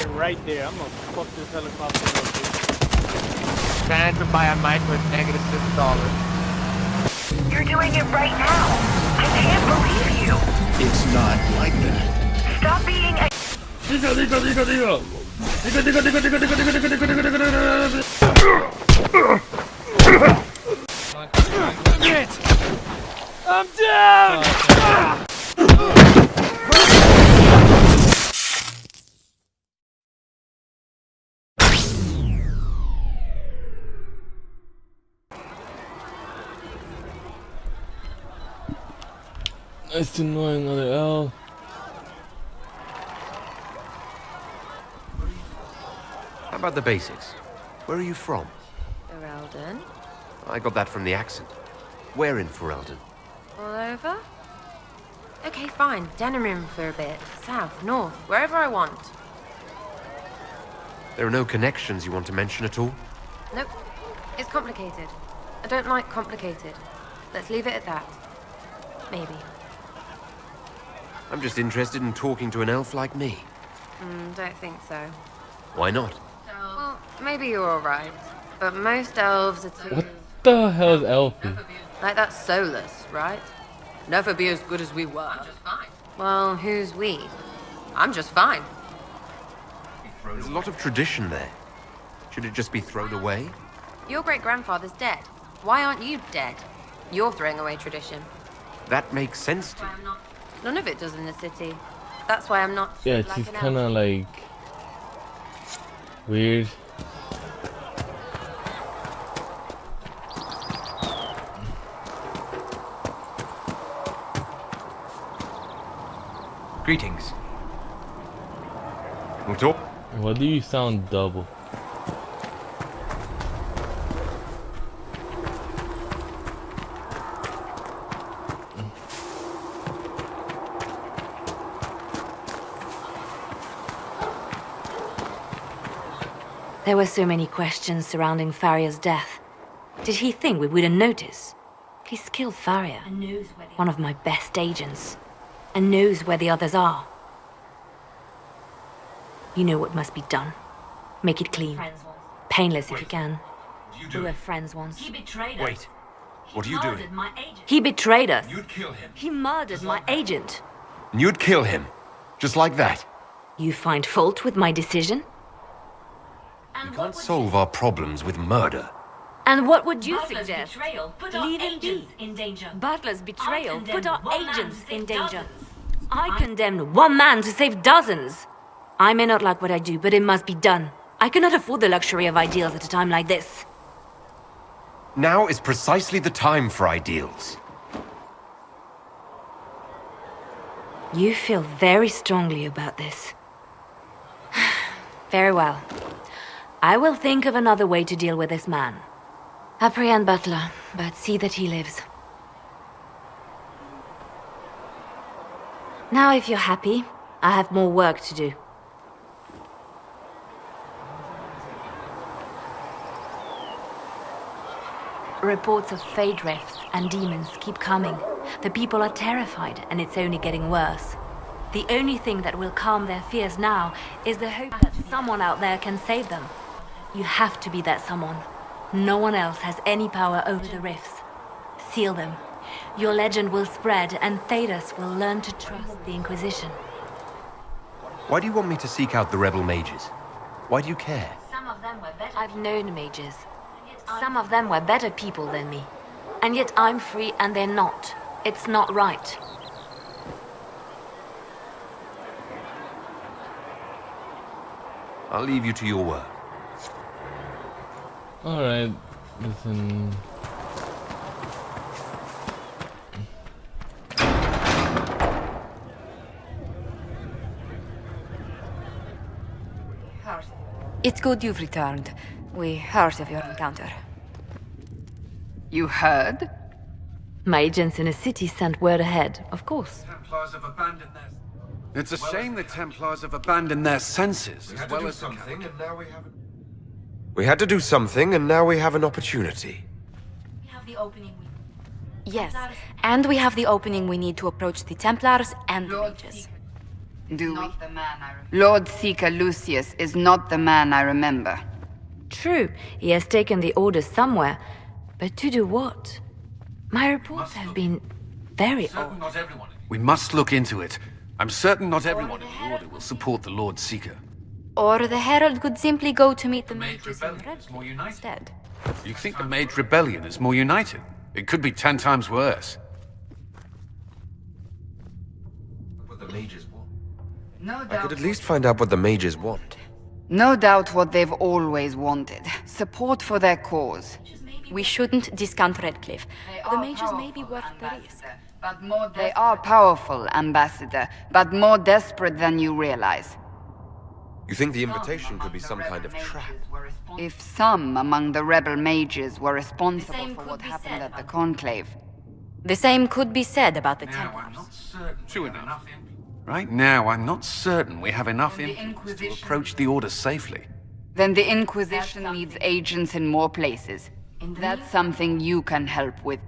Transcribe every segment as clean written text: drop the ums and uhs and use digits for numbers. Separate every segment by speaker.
Speaker 1: Right there. I'm gonna fuck this helicopter up, dude.
Speaker 2: Trying to buy a mic with negative $6.
Speaker 3: You're doing it right now. I can't believe you.
Speaker 4: It's not like that.
Speaker 3: Stop being a...
Speaker 1: I'm down!
Speaker 5: It's annoying other L.
Speaker 6: How about the basics? Where are you from?
Speaker 7: Ferelden?
Speaker 6: I got that from the accent. Where in Ferelden?
Speaker 7: All over? Okay, fine. Denerim for a bit. South, north, wherever I want.
Speaker 6: There are no connections you want to mention at all?
Speaker 7: Nope. It's complicated. I don't like complicated. Let's leave it at that. Maybe.
Speaker 6: I'm just interested in talking to an elf like me.
Speaker 7: Don't think so.
Speaker 6: Why not?
Speaker 7: Well, maybe you're alright. But most elves are too...
Speaker 5: What the hell is Elfie?
Speaker 7: Like that's soulless, right? Never be as good as we were. Well, who's we? I'm just fine.
Speaker 6: There's a lot of tradition there. Should it just be thrown away?
Speaker 7: Your great-grandfather's dead. Why aren't you dead? You're throwing away tradition.
Speaker 6: That makes sense to you.
Speaker 7: None of it does in the city. That's why I'm not...
Speaker 5: Yeah,
Speaker 7: like
Speaker 5: she's
Speaker 7: an
Speaker 5: kind
Speaker 7: elf.
Speaker 5: of like weird.
Speaker 8: Greetings.
Speaker 6: We'll talk.
Speaker 5: Why do you sound double?
Speaker 9: There were so many questions surrounding Faria's death. Did he think we wouldn't notice? He's killed Faria, one of my best agents, and knows where the others are. You know what must be done. Make it clean. Painless if you can. We were friends once.
Speaker 8: He betrayed us. Wait. What are you doing?
Speaker 9: He betrayed us.
Speaker 8: You'd kill him.
Speaker 9: He murdered my agent.
Speaker 6: And you'd kill him. Just like that.
Speaker 9: You find fault with my decision?
Speaker 6: We can't solve our problems with murder.
Speaker 9: And what would you
Speaker 10: Butler's
Speaker 9: suggest?
Speaker 10: betrayal put our
Speaker 9: Leave him be.
Speaker 10: agents in danger.
Speaker 9: Butler's betrayal
Speaker 10: I
Speaker 9: put our
Speaker 10: condemned one man
Speaker 9: agents
Speaker 10: to save
Speaker 9: in danger.
Speaker 10: dozens.
Speaker 9: I condemned one man to save dozens. I may not like what I do, but it must be done. I cannot afford the luxury of ideals at a time like this.
Speaker 6: Now is precisely the time for ideals.
Speaker 9: You feel very strongly about this. Very well. I will think of another way to deal with this man. Apprehend Butler, but see that he lives. Now, if you're happy, I have more work to do. Reports of fade rifts and demons keep coming. The people are terrified, and it's only getting worse. The only thing that will calm their fears now is the hope that someone out there can save them. You have to be that someone. No one else has any power over the rifts. Seal them. Your legend will spread, and Thedas will learn to trust the Inquisition.
Speaker 6: Why do you want me to seek out the rebel mages? Why do you care?
Speaker 10: Some of them were better.
Speaker 9: I've known mages. Some of them were better people than me. And yet I'm free and they're not. It's not right.
Speaker 6: I'll leave you to your work.
Speaker 5: Alright, listen.
Speaker 11: It's good you've returned. We heard of your encounter.
Speaker 7: You heard?
Speaker 9: My agents in a city sent word ahead, of course.
Speaker 4: Templars have abandoned their... It's a shame the Templars have abandoned their senses, as well as something, and now we have...
Speaker 6: We had to do something, and now we have an opportunity.
Speaker 10: We have the opening.
Speaker 11: Yes, and we have the opening we need to approach the Templars and the Mages. do we? Lord Seeker Lucius is not the man I remember.
Speaker 9: True, he has taken the orders somewhere, but to do what? My reports have been very odd.
Speaker 8: Not everyone.
Speaker 4: We must look into it. I'm certain not everyone in the Order will support the Lord Seeker.
Speaker 11: Or the Herald could simply go to meet the
Speaker 8: Mage
Speaker 11: mages in
Speaker 8: Rebellion is more
Speaker 11: Redcliffe
Speaker 8: united.
Speaker 11: instead.
Speaker 4: You think the Mage Rebellion is more united? It could be 10 times worse.
Speaker 8: What the mages want.
Speaker 6: I could at least find out what the mages want.
Speaker 11: No doubt what they've always wanted. Support for their cause.
Speaker 9: We shouldn't discount Redcliffe. The mages may be worth the risk.
Speaker 11: They are powerful, Ambassador, but more desperate than you realize.
Speaker 6: You think the invitation could be some kind of trap?
Speaker 11: If some among the rebel mages were responsible for what happened at the Conclave.
Speaker 9: The same could be said about the
Speaker 8: Now, I'm
Speaker 9: Templars.
Speaker 8: not certain.
Speaker 4: True
Speaker 8: we have
Speaker 4: enough.
Speaker 8: info.
Speaker 4: Right now, I'm not certain we have enough influence to approach the Order safely.
Speaker 11: Then the Inquisition needs agents in more places. That's something you can help with.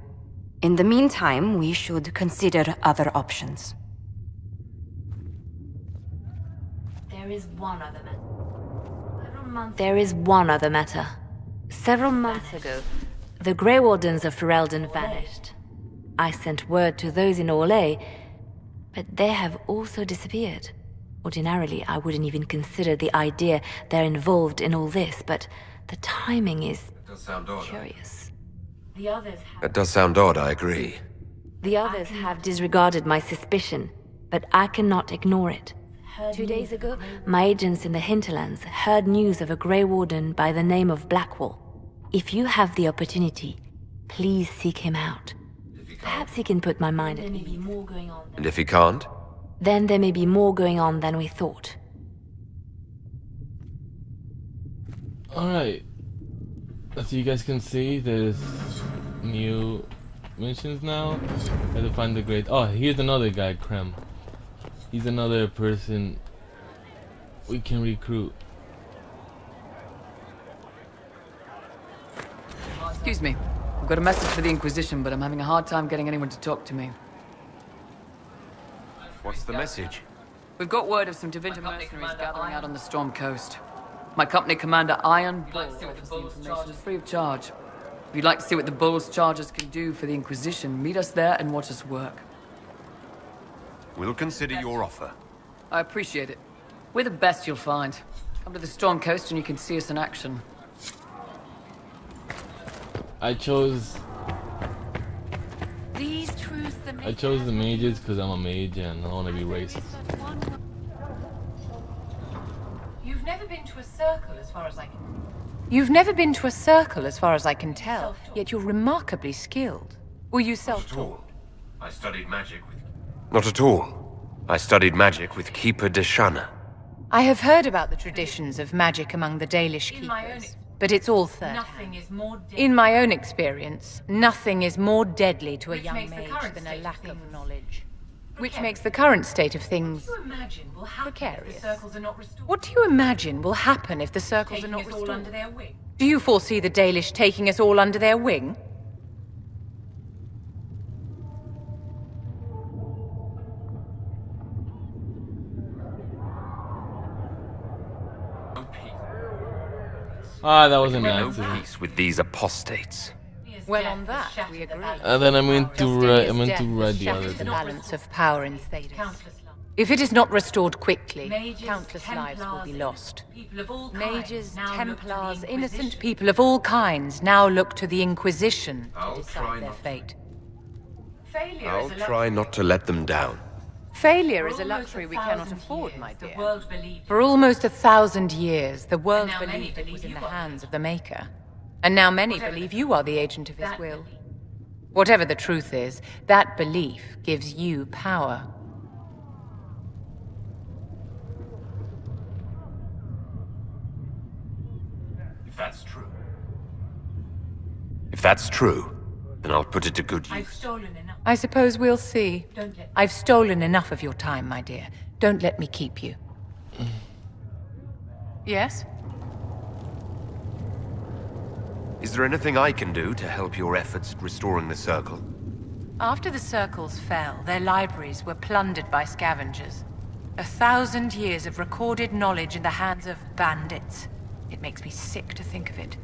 Speaker 9: In the meantime, we should consider other options. There is one other matter. Several months ago, the Grey Wardens of Ferelden vanished. I sent word to those in Orlais, but they have also disappeared. Ordinarily, I wouldn't even consider the idea they're involved in all this, but the timing is
Speaker 8: That does sound odd.
Speaker 9: curious.
Speaker 6: That does sound odd, I agree.
Speaker 9: The others have disregarded my suspicion, but I cannot ignore it. 2 days ago, my agents in the hinterlands heard news of a Grey Warden by the name of Blackwall. If you have the opportunity, please seek him out. Perhaps he can put my mind at ease.
Speaker 6: And if he can't?
Speaker 9: Then there may be more going on than we thought.
Speaker 5: Alright. As you guys can see, there's new missions now. I have to find the great. Oh, here's another guy, Krem. He's another person we can recruit.
Speaker 12: Excuse me. I've got a message for the Inquisition, but I'm having a hard time getting anyone to talk to me.
Speaker 6: What's the message?
Speaker 12: We've got word of some Tevinter mercenaries gathering out on the Storm Coast. My company commander, Iron Bull, offers the information free of charge. If you'd like to see what the Bull's charges can do for the Inquisition, meet us there and watch us work.
Speaker 6: We'll consider your offer.
Speaker 12: I appreciate it. We're the best you'll find. Come to the Storm Coast and you can see us in action.
Speaker 5: I chose the mages because I'm a mage and I want to be racist.
Speaker 10: You've never been to a circle as far as I can...
Speaker 13: You've never been to a circle as far as I can tell, yet you're remarkably skilled. Were you self-taught?
Speaker 8: I studied magic with...
Speaker 6: Not at all. I studied magic with Keeper Deshana.
Speaker 13: I have heard about the traditions of magic among the Dalish keepers, but it's all third-hand. In my own experience, nothing is more deadly to a young mage than a lack of knowledge. Which makes the current state of things precarious. What do you imagine will happen if the circles are not restored? Do you foresee the Dalish taking us all under their wing?
Speaker 5: Ah, that was an
Speaker 6: No
Speaker 5: accident.
Speaker 6: peace with these apostates.
Speaker 13: Well, on that, we agree.
Speaker 5: And then I meant to write the other
Speaker 13: The
Speaker 5: thing.
Speaker 13: balance of power in Thedas. If it is not restored quickly, countless lives will be lost. Mages, Templars, innocent people of all kinds now look to the Inquisition to decide their fate.
Speaker 6: I'll try not to let them down.
Speaker 13: Failure is a luxury we cannot afford, my dear. For almost 1,000 years, the world believed it was in the hands of the Maker. And now many believe you are the agent of his will. Whatever the truth is, that belief gives you power.
Speaker 8: If that's true.
Speaker 6: If that's true, then I'll put it to good use.
Speaker 13: I suppose we'll see. I've stolen enough of your time, my dear. Don't let me keep you. Yes?
Speaker 6: Is there anything I can do to help your efforts at restoring the Circle?
Speaker 13: After the circles fell, their libraries were plundered by scavengers. 1,000 years of recorded knowledge in the hands of bandits. It makes me sick to think of it.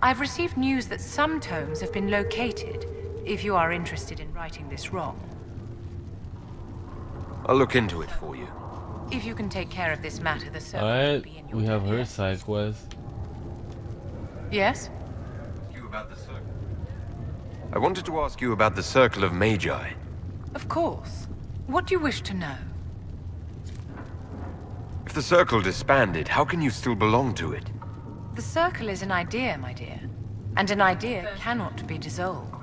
Speaker 13: I've received news that some tomes have been located, if you are interested in righting this wrong.
Speaker 6: I'll look into it for you.
Speaker 13: If you can take care of this matter, the circle will
Speaker 5: Alright,
Speaker 13: be in your
Speaker 5: we have her
Speaker 13: care.
Speaker 5: side quest.
Speaker 13: Yes?
Speaker 8: You about the circle.
Speaker 6: I wanted to ask you about the Circle of Magi.
Speaker 13: Of course. What do you wish to know?
Speaker 6: If the Circle disbanded, how can you still belong to it?
Speaker 13: The circle is an idea, my dear. And an idea cannot be dissolved.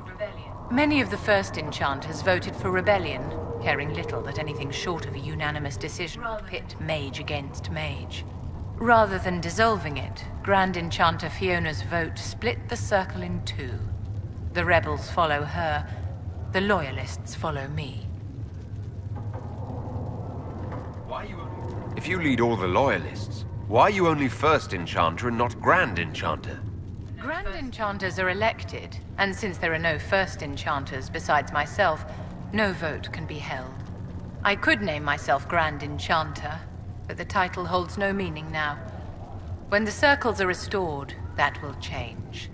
Speaker 13: Many of the first enchanters voted for rebellion, caring little that anything short of a unanimous decision would pit mage against mage. Rather than dissolving it, Grand Enchanter Fiona's vote split the circle in two. The rebels follow her, the loyalists follow me.
Speaker 8: Why you?
Speaker 6: If you lead all the Loyalists, why are you only First Enchanter and not Grand Enchanter?
Speaker 13: Grand Enchanters are elected, and since there are no First Enchanters besides myself, no vote can be held. I could name myself Grand Enchanter, but the title holds no meaning now. When the circles are restored, that will change.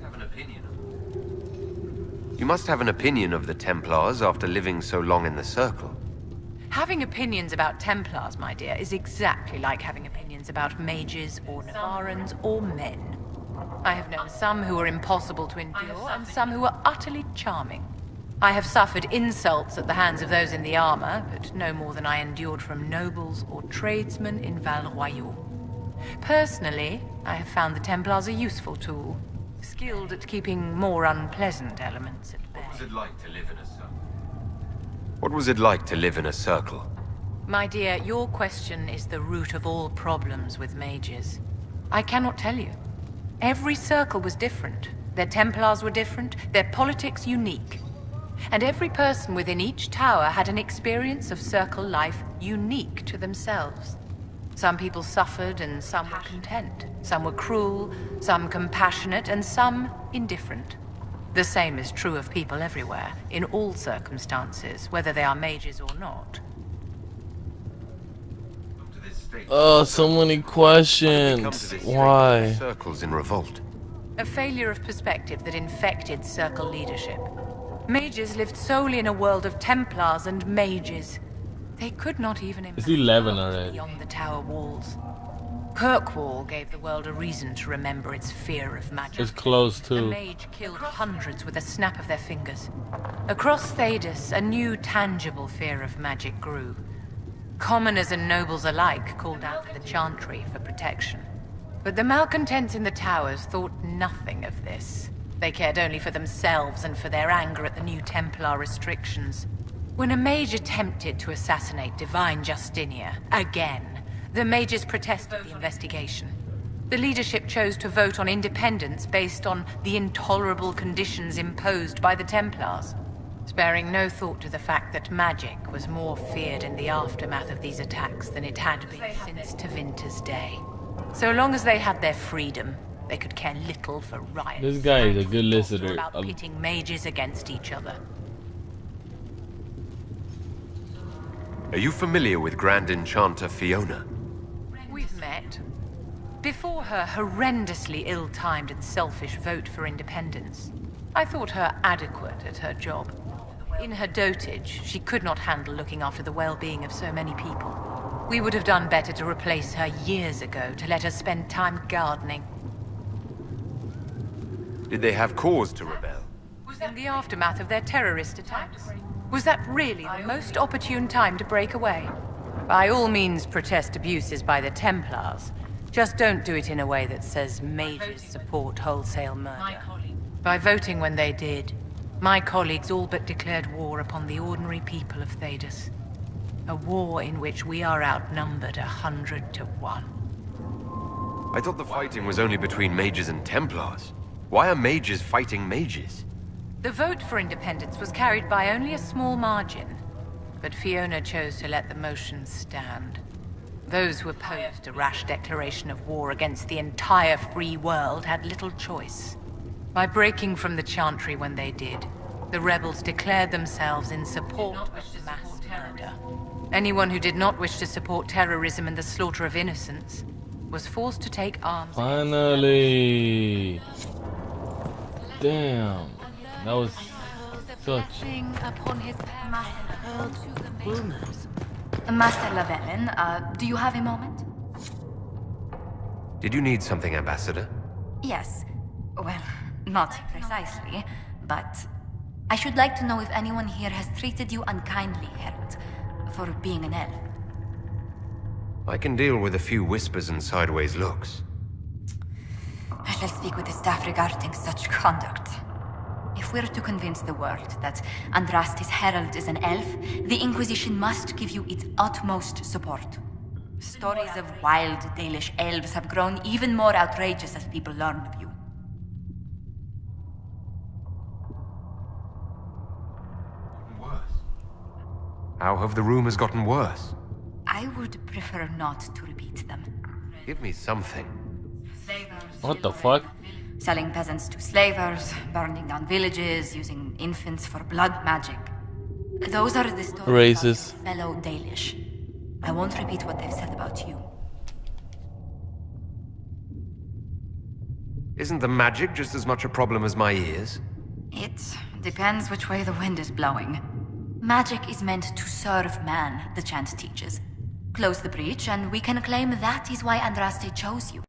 Speaker 8: Have an opinion.
Speaker 6: You must have an opinion of the Templars after living so long in the Circle.
Speaker 13: Having opinions about Templars, my dear, is exactly like having opinions about mages or Navarans or men. I have known some who are impossible to endure and some who are utterly charming. I have suffered insults at the hands of those in the armor, but no more than I endured from nobles or tradesmen in Val Royaux. Personally, I have found the Templars a useful tool, skilled at keeping more unpleasant elements at bay.
Speaker 8: What was it like to live in a circle?
Speaker 6: What was it like to live in a Circle?
Speaker 13: My dear, your question is the root of all problems with mages. I cannot tell you. Every circle was different. Their Templars were different, their politics unique. And every person within each tower had an experience of circle life unique to themselves. Some people suffered and some were content. Some were cruel, some compassionate, and some indifferent. The same is true of people everywhere, in all circumstances, whether they are mages or not.
Speaker 5: Oh, so many
Speaker 6: Come to
Speaker 5: questions.
Speaker 6: this
Speaker 5: Why?
Speaker 6: Circles in revolt.
Speaker 13: A failure of perspective that infected circle leadership. Mages lived solely in a world of Templars and mages. They could not even
Speaker 5: It's
Speaker 13: imagine
Speaker 5: 11 already.
Speaker 13: beyond the tower walls. Kirkwall gave the world a reason to remember its fear of magic.
Speaker 5: It's close
Speaker 13: The
Speaker 5: too.
Speaker 13: mage killed hundreds with a snap of their fingers. Across Thedas, a new tangible fear of magic grew. Commoners and nobles alike called out to the Chantry for protection. But the malcontents in the towers thought nothing of this. They cared only for themselves and for their anger at the new Templar restrictions. When a mage attempted to assassinate Divine Justinia, again, the mages protested the investigation. The leadership chose to vote on independence based on the intolerable conditions imposed by the Templars, sparing no thought to the fact that magic was more feared in the aftermath of these attacks than it had been since Tevinter's day. So long as they had their freedom, they could care little for riots.
Speaker 5: This guy is a good
Speaker 13: or
Speaker 5: listener.
Speaker 13: about pitting mages against each other.
Speaker 6: Are you familiar with Grand Enchanter Fiona?
Speaker 13: We've met. Before her horrendously ill-timed and selfish vote for independence, I thought her adequate at her job. In her dotage, she could not handle looking after the well-being of so many people. We would have done better to replace her years ago, to let her spend time gardening.
Speaker 6: Did they have cause to rebel?
Speaker 13: In the aftermath of their terrorist attacks. Was that really the most opportune time to break away? By all means, protest abuses by the Templars. Just don't do it in a way that says mages support wholesale murder. By voting when they did, my colleagues all but declared war upon the ordinary people of Thedas. A war in which we are outnumbered 100 to 1.
Speaker 6: I thought the fighting was only between mages and Templars. Why are mages fighting mages?
Speaker 13: The vote for independence was carried by only a small margin, but Fiona chose to let the motion stand. Those who opposed a rash declaration of war against the entire free world had little choice. By breaking from the Chantry when they did, the rebels declared themselves in support of mass murder. order. Anyone who did not wish to support terrorism and the slaughter of innocents was forced to take arms.
Speaker 5: Finally! Damn, that was such.
Speaker 9: Upon his Master Laverin, do you have a moment?
Speaker 6: Did you need something, Ambassador?
Speaker 9: Yes. Well, not precisely, but I should like to know if anyone here has treated you unkindly, Herald, for being an elf.
Speaker 6: I can deal with a few whispers and sideways looks.
Speaker 9: I shall speak with the staff regarding such conduct. If we're to convince the world that Andraste's Herald is an elf, the Inquisition must give you its utmost support. Stories of wild Dalish elves have grown even more outrageous as people learn of you.
Speaker 6: How have the rumors gotten worse?
Speaker 9: I would prefer not to repeat them.
Speaker 6: Give me something.
Speaker 5: What the fuck?
Speaker 9: Selling peasants to slavers, burning down villages, using infants for blood magic. Those are the stories
Speaker 5: Racist.
Speaker 9: of fellow Dalish. I won't repeat what they've said about you.
Speaker 6: Isn't the magic just as much a problem as my ears?
Speaker 9: It depends which way the wind is blowing. Magic is meant to serve man, the chant teaches. Close the breach, and we can claim that is why Andraste chose you.